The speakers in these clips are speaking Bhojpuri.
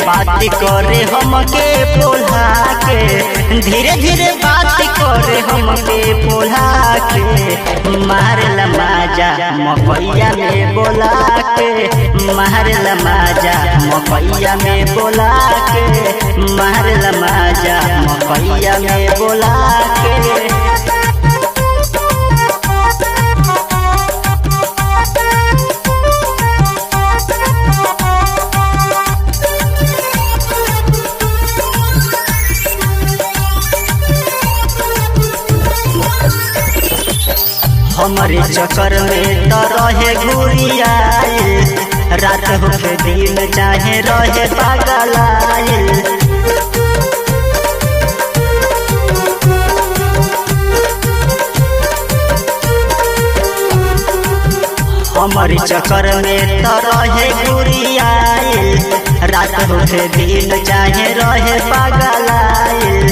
बात करे हमके पोल्हा के, धीरे धीरे बात करे हमके पोल्हा के। मारला माजा मकैया में बोला के, मारला माजा मकैया में बोला के, मारला माजा मकैया में बोला के। हमारे चक्कर में तो रहे घुरियाइल, रात होके दिन चाहे रहे पागलाइल। हमारे चक्कर में तो रहे घुरियाइल, रात होके दिन चाहे रहे पागलाइल।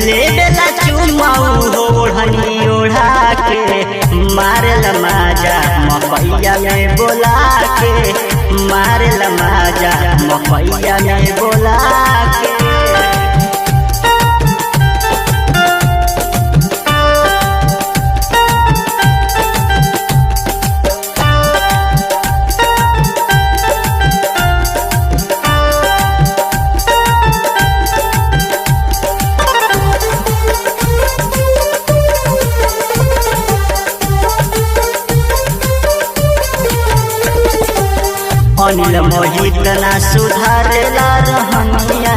ले बेला चुमाऊ ओढ़नी ओढ़ा के, मारला माजा मकैया में बोला के, मारला माजा मकैया में बोला के। अनिल मोहित ना सुधारेला रहनिया,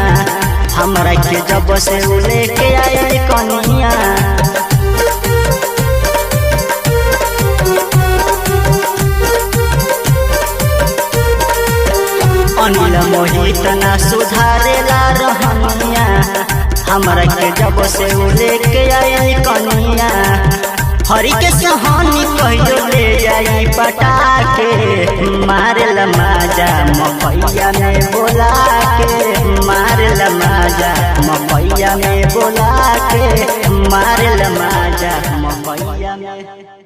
हमरा के जब से लेके आए कनिया। अनिल मोहित ना सुधारेला रहनिया, हमरा के जब से लेके आए कनिया। हरी के सहानी कहियो ले जाई पटाके, मारला माजा मकैया में बोला के, मारला माजा मकैया में बोला के, मारला माजा मकैया में।